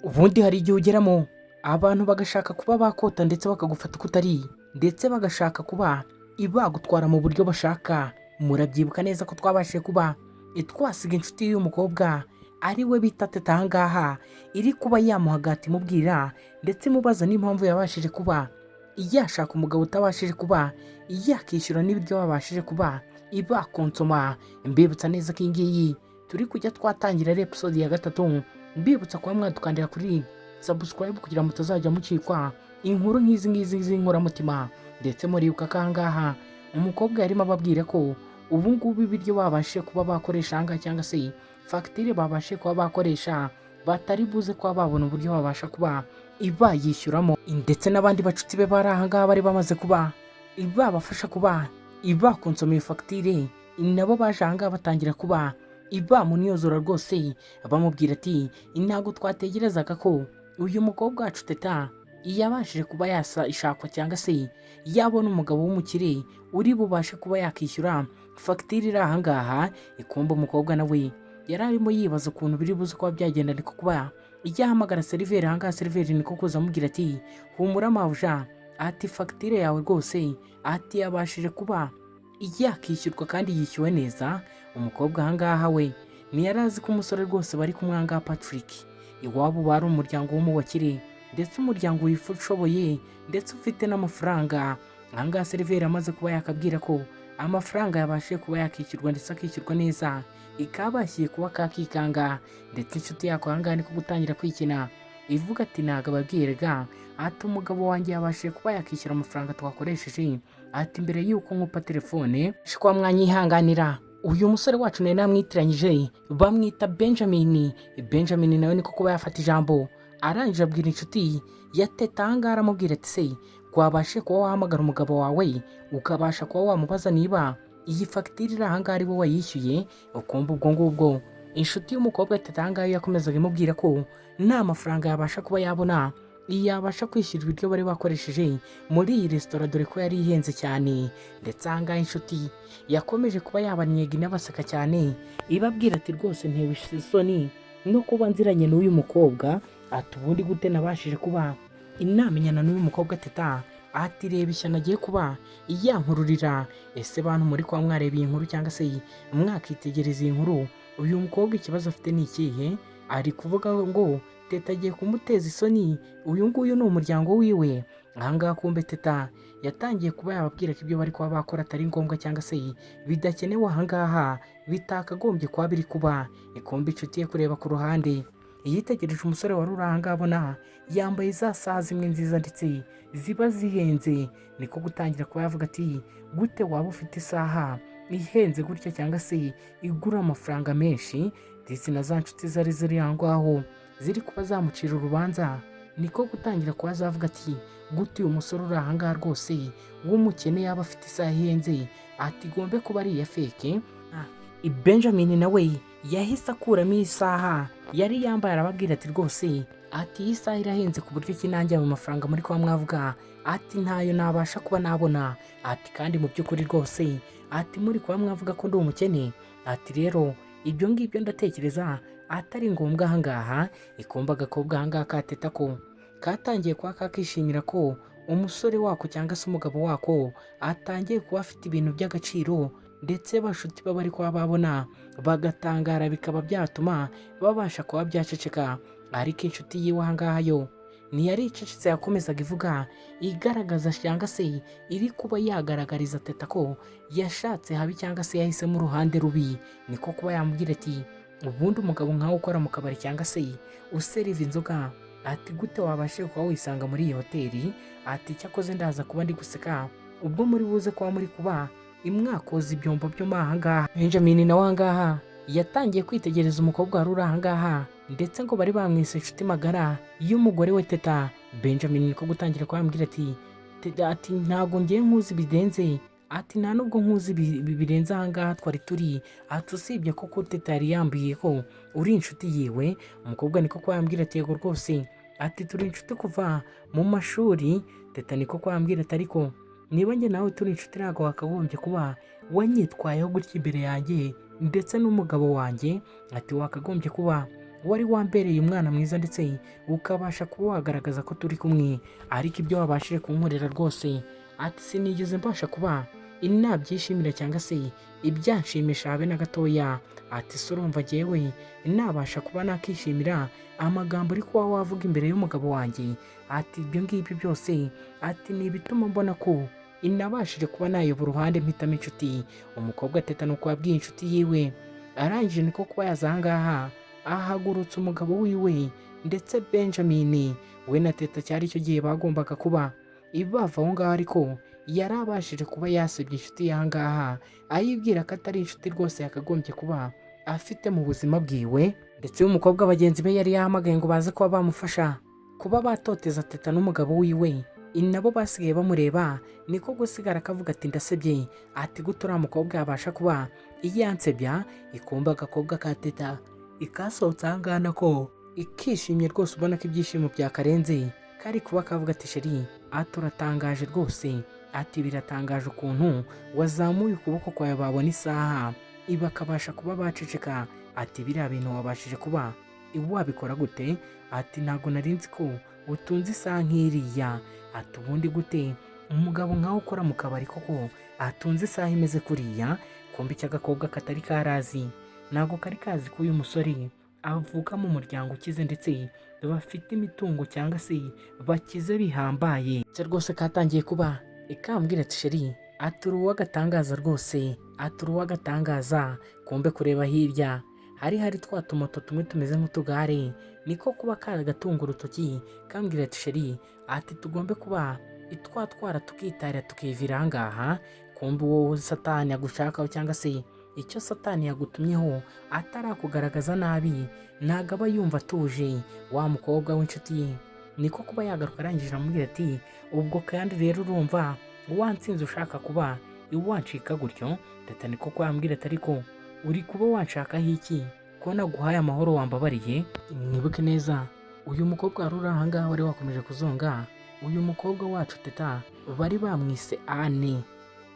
ubundi hari igihe ugeramo abantu bagashaka kuba bakota ndetse bakagufata uko utari, ndetse bagashaka kuba bagutwara mu buryo bashaka. Murabyibuka neza ko twabashije kuba twasiga inshuti y'uyu mukobwa ari we bita Teta aha ngaha, iri kuba yamuhagata imubwira ndetse imubaza n'impamvu yabashije kuba yashaka umugabo utabashije kuba yakishyura n'ibiryo babashije kuba bakonsoma. Mbibutsa neza ko iyi ngiyi turi kujya twatangira episode ya 3, mbibutsa kuba mwadukandira kuri subscribe kugira ngo mutazajya mucikwa inkuru nk'izi ngizi z'inkoramutima. Ndetse muribuka ko aha ngaha umukobwa yarimo ababwira ko ubu ngubu ibiryo babashije kuba bakoresha aha ngaha cyangwa se fagitire babashije kuba bakoresha batari buze kuba babona uburyo babasha kuba bayishyuramo, ndetse n'abandi bacuti be bari aha ngaha bari bamaze kuba babafasha kuba bakonsoma iyo fagitire, nabo baje aha ngaha batangira kuba bamuniyozora rwose, bamubwira ati ntabwo twategerezaga ko uyu mukobwa wacu Teta yabashije kuba ishakwa cyangwa se yabona umugabo w'umukire uri bubashe kuba yakishyura fagitire iri aha ngaha. Ikumba umukobwa nawe yari arimo yibaza ukuntu biri buze kuba byagenda, niko kuba yahamagara seriveri aha ngaha. Seriveri niko kuza amubwira ati humura mabuja, ati fagitire yawe rwose ati yabashije kuba yakishyurwa kandi yishyuwe neza. Umukobwa aha ngaha we ntiyari azi ko umusore rwose bari kumwe aha ngaha Patrick iwabo bari umuryango w'umubakire, ndetse umuryango ushoboye ndetse ufite n'amafaranga. Aha ngaha seriveri amaze kuba yakabwira ko amafaranga yabashije kuba yakishyurwa ndetse akishyurwa neza, ikabashyiye kuba kakikanga. Ndetse inshuti yako aha ngaha niko gutangira kwikina ivuga ati ntabwo ababwiraga ati umugabo wanjye yabashije kuba yakishyura amafaranga twakoresheje, ati mbere y'uko nkupa telefone kuba mwanyihanganira uyu musore wacu nari namwitiranyije bamwita Benjamin. Benjamin nawe niko kuba yafata ijambo arangije abwira inshuti ya Teta aha ngaha aramubwira ati se wabashe kuba wahamagara umugabo wawe ukabasha kuba wamubaza niba iyi fagitire iri aha ngaha ari we wayishyuye. Ukumva ubwo ngubwo inshuti y'umukobwa Teta aha ngaha yakomezaga imubwira ko nta mafaranga yabasha kuba yabona yabasha kwishyura ibiryo bari bakoresheje muri iyi resitora, dore ko yari ihenze cyane. Ndetse aha ngaha inshuti yakomeje kuba yabannyega inabaseka cyane ibabwira ati rwose ntewe isoni no kuba nziranye n'uyu mukobwa, ati ubundi gute nabashije kuba inamenyana n'uyu mukobwa Teta, ati reba ishyano agiye kuba yankururira. Ese bantu muri kwa mwareba iyi nkuru cyangwa se mwakitegereza iyi nkuru, uyu mukobwa ikibazo afite ni ikihe? Ari kuvuga ngo Teta agiye kumuteza isoni, uyu nguyu ni umuryango wiwe. Aha ngaha kumbe Teta yatangiye kuba yababwira ko ibyo bari kuba bakora atari ngombwa cyangwa se bidakenewe aha ngaha, bitakagombye kuba biri kuba. Ikumbe inshuti ye kureba ku ruhande yitegereje umusore wari uri aha ngaha abona yambaye za saha zimwe nziza ndetse ziba zihenze, niko gutangira kuba yavuga ati gute waba ufite isaha ihenze gutya cyangwa se igura amafaranga menshi? Ndetse na za nshuti zari ziri aho ngaho ziri kuba zamucira urubanza, niko gutangira kuba zavuga ati gute uyu musore uri aha ngaha rwose w'umukene yaba afite isaha ihenze, ati gombe kuba ari iya feke. Benjamin nawe yahise akuramo isaha yari yambaye arababwira ati rwose ati iyi saha irahenze ku buryo ki nanjye mu mafaranga muri kuba mwavuga ati ntayo nabasha kuba nabona, ati kandi mu by'ukuri rwose ati muri kuba mwavuga ko ndi umukene, ati rero ibyo ngibyo ndatekereza atari ngombwa aha ngaha. Ikumba agakobwa aha ngaha ka Teta ko katangiye kuba kakishimira ko umusore wako cyangwa se umugabo wako atangiye kuba afite ibintu by'agaciro, ndetse bashuti baba bari kuba babona bagatangara, bikaba byatuma babasha kuba byaceceka. Ariko inshuti yiwe aha ngaha yo ntiyari icecetse, yakomezaga ivuga igaragaza cyangwa se iri kuba yagaragariza Teta ko yashatse habi cyangwa se yahisemo uruhande rubi. Niko kuba yamubwira ati ubundi umugabo nkawe ukora mu kabari cyangwa se useriva inzoga, ati gute wabashije kuba wisanga muri iyi hoteli? Ati cyakoze ndaza kuba ndi guseka ubwo muri buze kuba muri kuba imwakoza ibyombo byo aha ngaha. Benjamin nawe aha ngaha yatangiye kwitegereza umukobwa wari uri aha ngaha, ndetse ngo bari bamwise inshuti magara y'umugore we Teta. Benjamin niko gutangira kubambwira ati ati ntabwo ngiye nkuzi bidenze, ati nta nubwo nkuzi birenze aha ngaha twari turi, ati usibye ko Teta yari yambiye ko uri inshuti yiwe. Umukobwa niko kubambwira ati yego rwose, ati turi inshuti kuva mu mashuri. Teta niko kubambwira ati ariko niba njye nawe turi inshuti ntabwo wakagombye kuba wanyitwayeho gutya imbere yanjye ndetse n'umugabo wanjye, ati wakagombye kuba wari wambereye umwana mwiza ndetse ukabasha kuba wagaragaza ko turi kumwe, ariko ibyo wabashije kunkorera rwose ati sinigeze mbasha kuba nabyishimira cyangwa se ibyanshimisha habe na gatoya. Ati se urumva jyewe nabasha kuba nakishimira amagambo uri kuba wavuga imbere y'umugabo wanjye? Ati ibyo ngibyo byose ati ni ibituma mbona ko inabashije kuba nayoba uruhande mpitamo inshuti. Umukobwa ateta nuko yabwiye inshuti yiwe, arangije niko kuba yaza aha ngaha ahagurutsa umugabo wiwe ndetse Benjamin we na Teta cyari icyo gihe bagombaga kuba bava aho ngaho, ariko yari abashije kuba yasebye inshuti y'aha ngaha ayibwira ko atari inshuti rwose yakagombye kuba afite mu buzima bwiwe. Ndetse umukobwa bagenzi be yari yahamagaye ngo baze kuba bamufasha kuba batoteza Teta n'umugabo wiwe, nabo basigaye bamureba niko gusigara akavuga ati ndasebye. Ati gute uriya mukobwa yabasha kuba yansebya? Ikumba agakobwa ka Teta ikasohotse aha ngaha nako ikishimye rwose, ubona ko ibyishimo byakarenze kari kuba kavuga ati sheri ati uratangaje rwose, ati biratangaje ukuntu wazamuye ukuboko kwawe babona isaha bakabasha kuba baceceka. Ati biriya bintu wabashije kuba wabikora gute? Ati ntabwo nari nzi ko utunze isaha nk'iriya. Ati ubundi gute umugabo nkawe ukora mu kabari koko atunze isaha imeze kuriya? Kumbi cy'agakobwa katari karazi, ntabwo kari kazi ko uyu musore avuka mu muryango ukize ndetse bafite imitungo cyangwa se bakize bihambaye. Ndetse rwose katangiye kuba ikambwira ati sheri ati uri uw'agatangaza rwose, ati uri uw'agatangaza. Kumbe kureba hirya hari twa tumoto tumwe tumeze nk'utugare, niko kuba kagatunga urutoki kambwira ati sheri ati tugombe kuba twatwara tukitarira tukivira aha ngaha. Kumbe wowe satani agushakaho cyangwa se icyo satani yagutumyeho atarakugaragaza nabi ntabwo aba yumva atuje. Wa mukobwa w'inshuti ye niko kuba yagaruka arangije aramubwira ati ubwo kandi rero urumva wansinze ushaka kuba wancika gutyo? Teta niko kuba yambwira ati ariko uri kuba wanshakaho iki ko naguhaye amahoro wambabariye? Mwibuke neza uyu mukobwa wari uri aha ngaha wari wakomeje kuzonga uyu mukobwa wacu Teta bari bamwise Anne.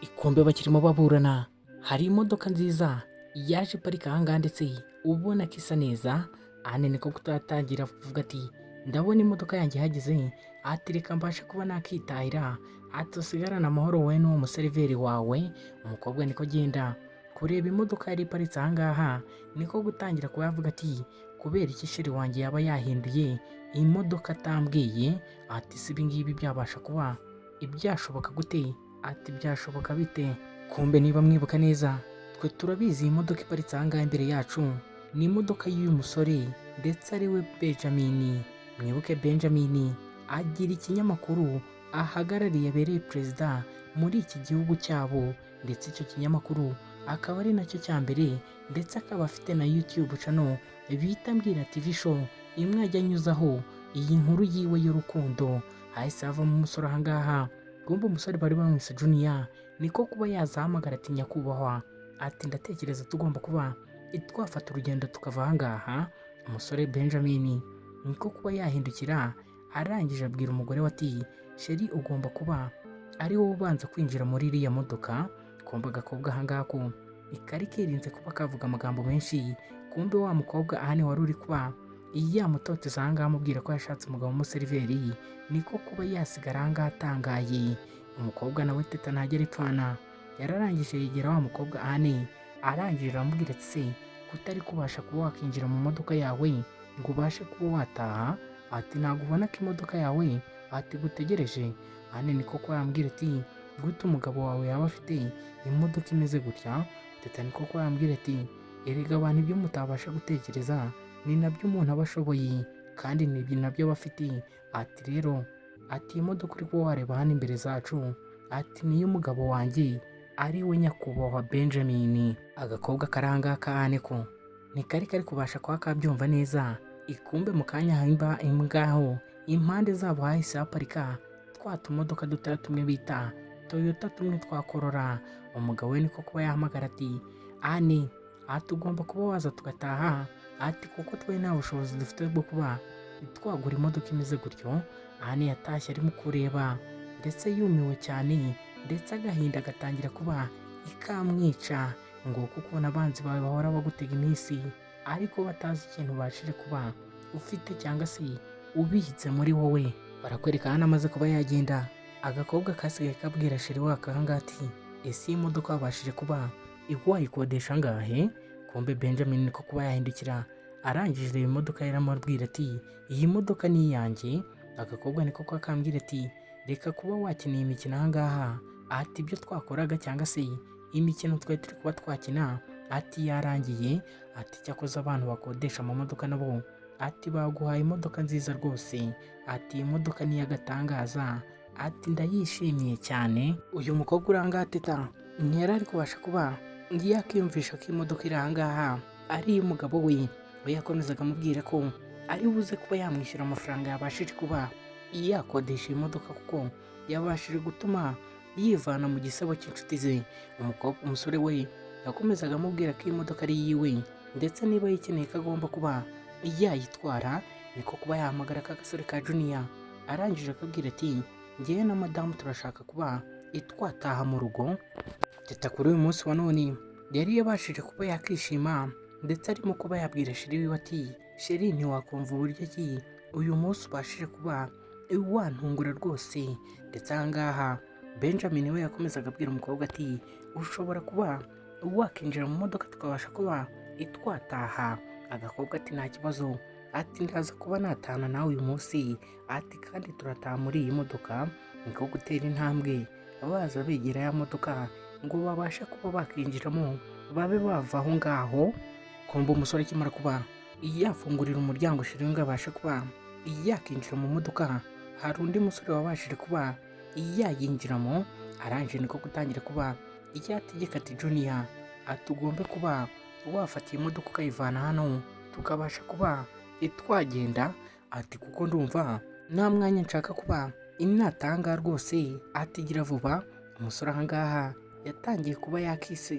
Ikombe bakirimo baburana, hari imodoka nziza yaje parika aha ngaha ndetse ubona ko isa neza. Anne niko kutatangira kuvuga ati ndabona imodoka yanjye ihageze, ati reka mbashe kuba nakitahira, ati usigarane amahoro wowe n'uwo museriveri wawe. Umukobwa niko agenda kureba imodoka yari iparitse aha ngaha, niko gutangira kuba yavuga ati kubera iki sheri wanjye yaba yahinduye iyi modoka atambwiye? Ati si ibi ngibi byabasha kuba ibyashoboka gute? Ati byashoboka bite? Kumbe niba mwibuka neza twe turabizi iyi modoka iparitse aha ngaha imbere yacu ni imodoka y'uyu musore ndetse ari we Benjamin. Mwibuke Benjamin agira ikinyamakuru ahagarariye abereye perezida muri iki gihugu cyabo, ndetse icyo kinyamakuru akaba ari nacyo cya mbere, ndetse akaba afite na YouTube channel bita Mbwira TV show imwe ajya anyuzaho iyi nkuru yiwe y'urukundo. Hahise havamo umusore aha ngaha, kumbe umusore bari bamwise Junior, niko kuba yazahamagara ati nyakubahwa, ati ndatekereza tugomba kuba twafata urugendo tukava aha ngaha. Umusore Benjamin niko kuba yahindukira arangije abwira umugore we ati sheri ugomba kuba ari wowe ubanza kwinjira muri iriya modoka. Kumbe agakobwa aha ngaha ko ikari kirinze kuba kavuga amagambo menshi. Kumbe wa mukobwa ahani wari uri kuba yamutoteza aha ngaha amubwira ko yashatse umugabo w'umuseriveri, niko kuba yasigara aha ngaha atangaye. Umukobwa nawe Teta ntagera ipfana, yararangije yegera wa mukobwa ahani arangije aramubwira ati se kutari kubasha kuba wakinjira mu modoka yawe ngo ubashe kuba wataha? Ati ntabwo ubona ko imodoka yawe ati gutegereje? Ahani niko kuba yambwira ati gute umugabo wawe yaba afite imodoka imeze gutya? Teta niko kuba yambwira ati erega abantu ibyo mutabasha gutekereza ni nabyo umuntu aba ashoboye kandi ni nabyo aba afite. Ati rero ati iyi modoka uri kuba wareba hano imbere zacu ati niyo umugabo wanjye ari we nyakubahwa Benjamin. Agakobwa karanga kane ko ntikari kari kubasha kuba kabyumva neza. Ikumbe mu kanya ngaho impande zabo hahise haparika twa tumodoka dutara tumwe bita Toyota tumwe twa Corolla. Umugabo we niko kuba yahamagara ati Anne ati ugomba kuba waza tugataha, ati kuko twe nta bushobozi dufite bwo kuba twagura imodoka imeze gutyo. Anne yatashye arimo kureba ndetse yumiwe cyane, ndetse agahinda gatangira kuba ikamwica ngo kuko n'abanzi bawe bahora bagutega iminsi ariko batazi ikintu ubashije kuba ufite cyangwa se ubitse muri wowe. Barakwereka hano amaze kuba yagenda, agakobwa kasigaye kabwira sheri wako aha ngaha ati ese iyi modoka wabashije kuba wayikodesha angahe? Kumbe Benjamin niko kuba yahindukira, arangije iyo modoka yaramubwira ati iyi modoka ni iyanjye. Agakobwa niko kuba kambwira ati reka kuba wakeneye imikino aha ngaha, ati ibyo twakoraga cyangwa se imikino twari turi kuba twakina ati yarangiye, ati cyakoze abantu bakodesha amamodoka nabo ati baguhaye imodoka nziza rwose, ati iyi modoka ni iy'agatangaza, ati ndayishimiye cyane. Uyu mukobwa uri aha ngaha teta ntiyari ari kubasha kuba yakiyumvisha ko imodoka iri aha ngaha ari iy'umugabo we. We yakomezaga amubwira ko ari buze kuba yamwishyura amafaranga yabashije kuba yakodesha iyi modoka, kuko yabashije gutuma yivana mu gisebo cy'inshuti ze. Umusore we yakomezaga amubwira ko iyi modoka ari iyiwe, ndetse niba yikeneye ko agomba kuba yayitwara, niko kuba yahamagara ka gasore ka Junior. Arangije akabwira ati ngewe na madamu turashaka kuba twataha mu rugo. Teta kuri uyu munsi wa none yari yabashije kuba yakishima, ndetse arimo kuba yabwira sheri wiwe ati sheri ntiwakumva uburyo ki uyu munsi ubashije kuba wantungura rwose. Ndetse aha ngaha Benjamin we yakomezaga abwira umukobwa ati ushobora kuba wakinjira mu modoka tukabasha kuba twataha. Agakobwa ati nta kibazo, ati ndaza kuba natahana nawe uyu munsi, ati kandi turataha muri iyi modoka. Niko gutera intambwe baza begera ya modoka ngo babashe kuba bakinjiramo babe bava aho ngaho. Kumva umusore akimara kuba yafungurira umuryango sheri ngo abashe kuba yakinjira mu modoka, hari undi musore wabashije kuba yayinjiramo. Arangije niko gutangira kuba yategeka ati Junior, ati ugombe kuba wafatiye imodoka ukayivana hano tukabasha kuba twagenda, ati kuko ndumva nta mwanya nshaka kuba natanga rwose, ati gira vuba. Umusore aha ngaha yatangiye kuba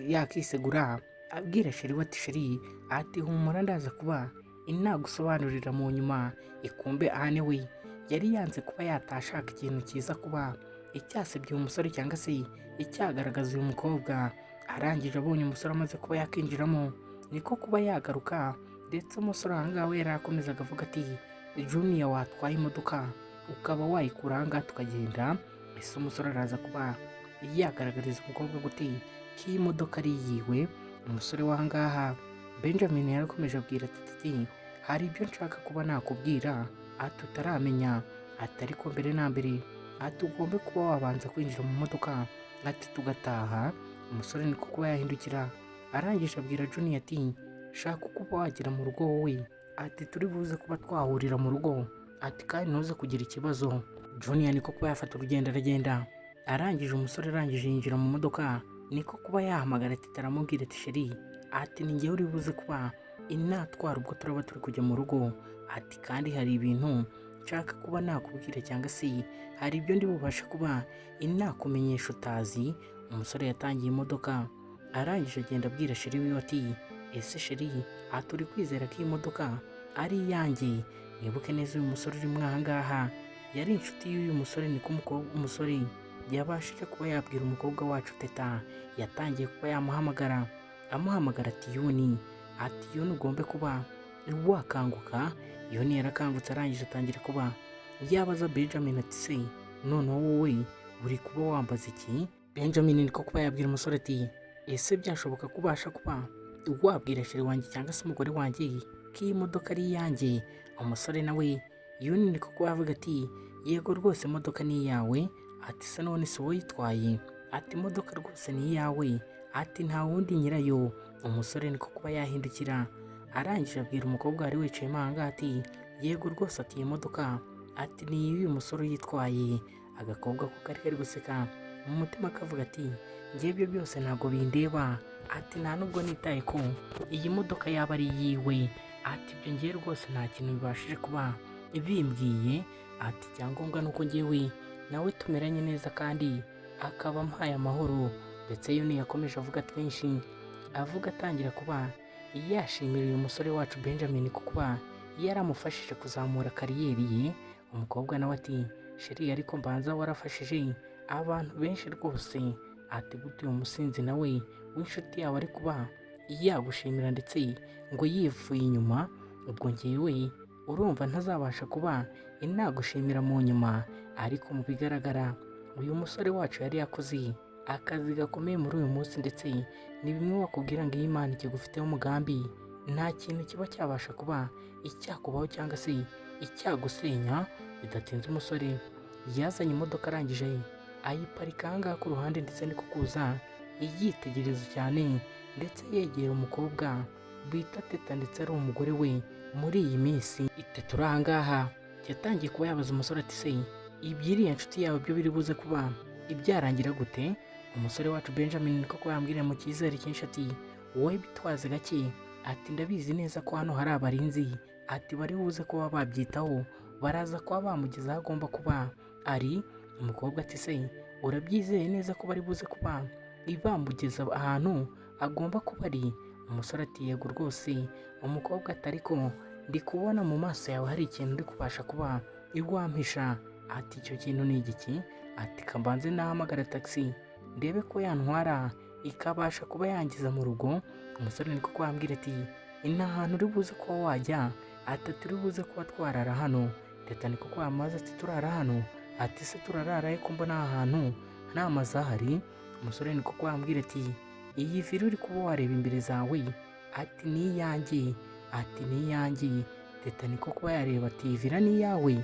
yakisegura abwira sheri we ati sheri, ati humura ndaza kuba nagusobanurira mu nyuma. Ikumbe ahane we yari yanze kuba yatashaka ikintu cyiza kuba icyasebye uyu musore cyangwa se icyagaragaza uyu mukobwa. Arangije abonye umusore amaze kuba yakinjiramo niko kuba yagaruka, ndetse umusore aha ngaha we yari akomezaga avuga ati Junior watwaye imodoka ukaba wayikura aha ngaha tukagenda. Ese umusore araza kuba yagaragariza umukobwa gute ko iyi modoka ari iyiwe. Umusore w'aha ngaha Benjamin yarakomeje abwira ati hari ibyo nshaka kuba nakubwira ati utaramenya, ati ariko mbere na mbere ati ugombe kuba wabanza kwinjira mu modoka ati tugataha. Umusore niko kuba yahindukira, arangije abwira Junior ati shaka kuba wagera mu rugo wowe, ati turi buze kuba twahurira mu rugo, ati kandi ntuze kugira ikibazo. Junior niko kuba yafata urugendo aragenda. Arangije umusore arangije yinjira mu modoka, niko kuba yahamagara ati taramubwira ati sheri, ati ni ngewe uri buze kuba natwara ubwo turaba turi kujya mu rugo, ati kandi hari ibintu nshaka kuba nakubwira cyangwa se hari ibyo ndi bubashe kuba nakumenyesha utazi. Umusore yatangiye imodoka, arangije agenda abwira sheri wiwe ati ese sheri, ati uri kwizera ko iyi modoka ari iyanjye? Mwibuke neza uyu musore uri aha ngaha yari inshuti y'uyu musore. niko umusore yabashije kuba yabwira umukobwa wacu teta, yatangiye kuba yamuhamagara ati Yoni, ati Yoni ugombe kuba wakanguka. Yoni yarakangutse, arangije atangira kuba yabaza Benjamin ati se noneho wowe uri kuba wambaza iki? Benjamin niko kuba yabwira umusore ati ese byashoboka kubasha kuba wabwira sheri wanjye cyangwa se umugore wanjye ko iyi modoka ari iyanjye? Umusore nawe Yoni niko kuba yavuga ati yego rwose imodoka ni iyawe, ati se none si wowe uyitwaye? Ati imodoka rwose ni iyawe, ati nta wundi nyirayo. Umusore niko kuba yahindukira, arangije abwira umukobwa wari wicayemo aha ngaha ati yego rwose, ati iyi modoka ati ni iy'uyu musore uyitwaye. Agakobwa ko kari kari guseka mu mutima kavuga ati njye ibyo byose ntabwo bindeba, ati nta nubwo nitaye ko iyi modoka yaba ari iyiwe, ati ibyo ngiye rwose nta kintu bibashije kuba bimbwiye, ati icyangombwa nuko ngewe nawe tumeranye neza kandi akaba ampaye amahoro. Ndetse Yoni yakomeje avuga twinshi, avuga atangira kuba yashimira uyu musore wacu Benjamin ko kuba yaramufashije kuzamura kariyeri ye. Umukobwa nawe ati sheri ariko mbanza warafashije abantu benshi rwose, ati gute uyu musinzi nawe w'inshuti yawe ari kuba yagushimira ndetse ngo yivuye inyuma, ubwo ngewe urumva ntazabasha kuba nagushimira mu nyuma. Ariko mu bigaragara uyu musore wacu yari yakoze akazi gakomeye muri uyu munsi, ndetse ni bimwe wakubwira ngo iyo Imana ikigufiteho umugambi nta kintu kiba cyabasha kuba icyakubaho cyangwa se icyagusenya. Bidatinze umusore yazanye imodoka arangije ayiparika aha ngaha ku ruhande, ndetse niko kuza yitegereza cyane ndetse yegera umukobwa bita Teta, ndetse ari umugore we muri iyi minsi. Teta uri aha ngaha yatangiye kuba yabaza umusore ati se iby'iriya nshuti yawe byo biri buze kuba ibyarangira gute? Umusore wacu Benjamin niko kuba yambwira mu cyizere cyinshi ati wowe bitwaze gake, ati ndabizi neza ko hano hari abarinzi, ati bari buze kuba babyitaho, baraza kuba bamugeza aho agomba kuba ari. Umukobwa ati se urabyizeye neza ko bari buze kuba bamugeza ahantu agomba kuba ari? Umusore ati yego rwose. Umukobwa ati ariko ndi kubona mu maso yawe hari ikintu uri kubasha kuba igwampisha. Ati icyo kintu ni igiki? Ati kambanze nahamagara taxi ndebe ko yantwara ikabasha kuba yangiza mu rugo. Umusore niko kwambwira ati nta hantu uri buze kuba wajya, ati turi buze kuba twarara hano. Teta niko kwamaza ati turara hano? Ati se turarara ko mbona aha hantu nta mazu ahari. Umusore niko kwambwira ati iyi viri uri kuba wareba imbere zawe, ati ni iyanjye, ati ni iyanjye. Teta niko kuba yareba ati iyi vira ni iyawe?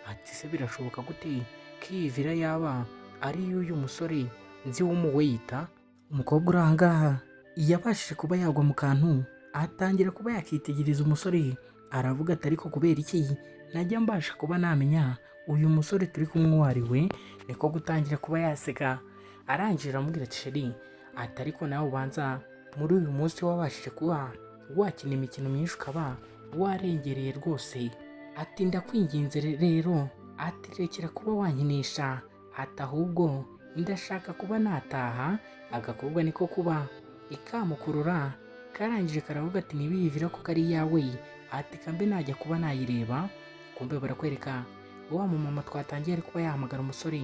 Ati se birashoboka gute ko iyi vira yaba ari iy'uyu musore nzi w'umuweyita? Umukobwa uri aha ngaha yabashije kuba yagwa mu kantu, atangira kuba yakitegereza umusore, aravuga ati ariko kubera iki najya mbasha kuba namenya uyu musore turi kumwe uwo ari we? Niko gutangira kuba yaseka, arangije aramubwira ati sheri, ati ariko nawe ubanza muri uyu munsi wabashije kuba wakina imikino myinshi ukaba warengereye rwose. Ati ndakwinginze rero, ati rekera kuba wankinisha, ati ahubwo ndashaka kuba nataha. Agakobwa niko kuba ikamukurura, karangije karavuga ati ntibiyivira ko kari iyawe, ati kambe najya kuba nayireba. Kumbe barakwereka wa mumama twatangiye ari kuba yahamagara umusore,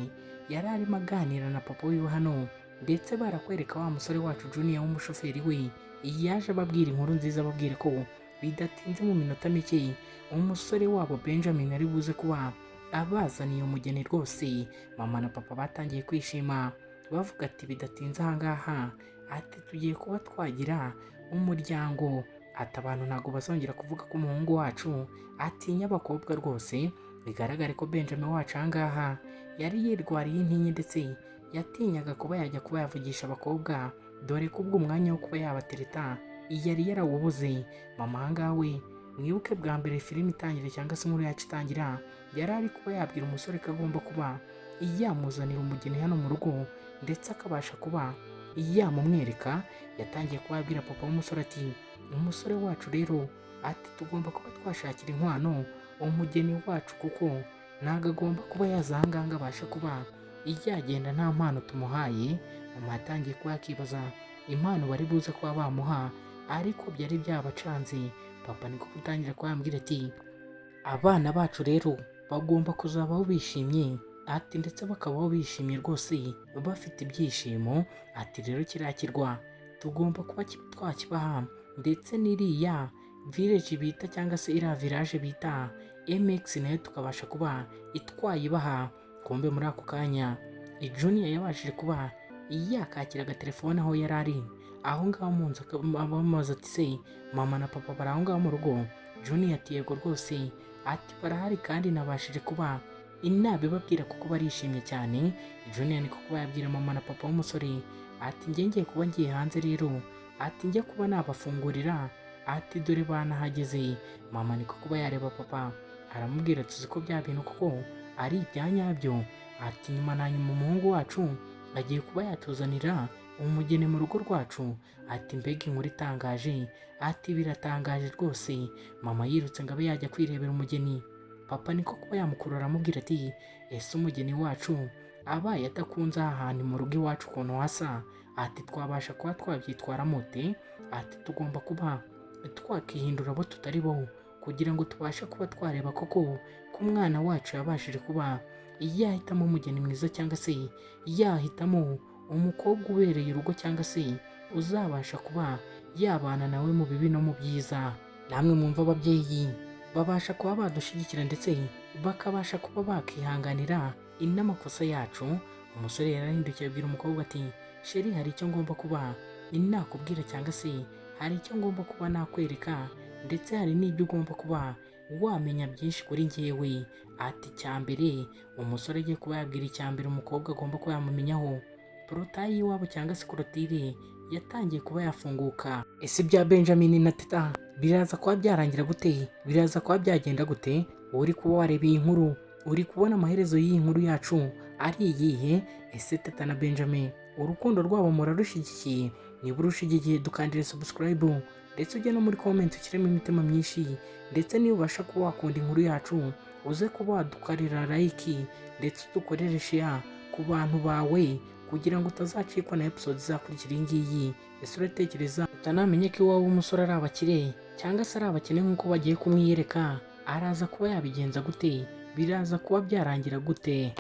yari arimo aganira na papa wiwe hano, ndetse barakwereka wa musore wacu Junior w'umushoferi we yaje ababwira inkuru nziza, ababwira ko bidatinze mu minota mike umusore wabo Benjamin ari buze kuba abazaniye umugeni rwose. Mama na papa batangiye kwishima bavuga ati bidatinze aha ngaha, ati tugiye kuba twagira umuryango, ati abantu ntabwo bazongera kuvuga ko umuhungu wacu atinya abakobwa rwose. Bigaragare ko Benjamin wacu aha ngaha yari yirwariye intinyi, ndetse yatinyaga kuba yajya kuba yavugisha abakobwa, dore ko ubwo umwanya wo kuba yabatereta yari yarawubuze. Mama aha ngaha we mwibuke bwa mbere filime itangira cyangwa se inkuru yacu itangira, yari ari kuba yabwira umusore ko agomba kuba yamuzanira umugeni hano mu rugo, ndetse akabasha kuba yamumwereka. Yatangiye kuba yabwira papa w'umusore ati umusore wacu rero, ati tugomba kuba twashakira inkwano umugeni wacu, kuko ntabwo agomba kuba yaza aha ngaha ngo abashe kuba yagenda nta mpano tumuhaye. Mama yatangiye kuba yakibaza impano bari buze kuba bamuha, ariko byari byabacanze. Papa niko gutangira kuba yambwira ati abana bacu rero bagomba kuzabaho bishimye, ati ndetse bakabaho bishimye rwose bafite ibyishimo. Ati rero kiriya kirwa tugomba kuba twakibaha, ndetse n'iriya village bita cyangwa se iriya village bita MX nayo tukabasha kuba itwayibaha. Kumbe muri ako kanya Junior yabashije kuba yakakira agatelefone aho yari ari aho ngaho mu nzu, abamubaza ati se mama na papa bari aho ngaho mu rugo? Junior ati yego rwose, ati barahari kandi nabashije kuba inabibabwira kuko barishimye cyane. Junior niko kuba yabwira mama na papa w'umusore ati ngiye kuba ngiye hanze rero, ati njye kuba nabafungurira, ati dore banahageze. Mama niko kuba yareba papa, aramubwira tuzi ko bya bintu kuko ari ibya nyabyo, ati nyuma na nyuma umuhungu wacu agiye kuba yatuzanira umugeni mu rugo rwacu. Ati mbega inkuru itangaje, ati biratangaje rwose. Mama yirutse ngo abe yajya kwirebera umugeni. Papa niko kuba yamukurura aramubwira ati ese umugeni wacu abaye adakunze aha hantu mu rugo iwacu ukuntu hasa, ati twabasha kuba twabyitwaramo te? Ati tugomba kuba twakihindura abo tutari bo, kugira ngo tubashe kuba twareba koko ko umwana wacu yabashije kuba yahitamo umugeni mwiza, cyangwa se yahitamo umukobwa ubereye urugo, cyangwa se uzabasha kuba yabana nawe mu bibi no mu byiza. Namwe mwumva ababyeyi babasha kuba badushyigikira ndetse bakabasha kuba bakihanganira n'amakosa yacu. Umusore yarahindukiye abwira umukobwa ati sheri, hari icyo ngomba kuba nakubwira cyangwa se hari icyo ngomba kuba nakwereka, ndetse hari n'ibyo ugomba kuba wamenya byinshi kuri njyewe. Ati cyambere, umusore agiye kuba yabwira icyambere umukobwa agomba kuba yamumenyaho, porotayi y'iwabo cyangwa se korotire yatangiye kuba yafunguka. Ese ibya Benjamin na Teta biraza kuba byarangira gute? Biraza kuba byagenda gute? Uri kuba wareba iyi nkuru, uri kubona amaherezo y'iyi nkuru yacu ari iyihe? Ese Teta na Benjamin urukundo rwabo murarushyigikiye? Niba urushigikiye dukandire subscribe ndetse ujye no muri comment ushyiremo imitima myinshi, ndetse niba ubasha kuba wakunda inkuru yacu uze kuba wadukarira like ndetse udukorere share ku bantu bawe kugira ngo utazacikwa na episode izakurikira iyi ngiyi. Ese uratekereza utanamenye ko iwawe umusore ari abakire cyangwa se ari abakene nk'uko bagiye kumwiyereka, araza kuba yabigenza gute? Biraza kuba byarangira gute?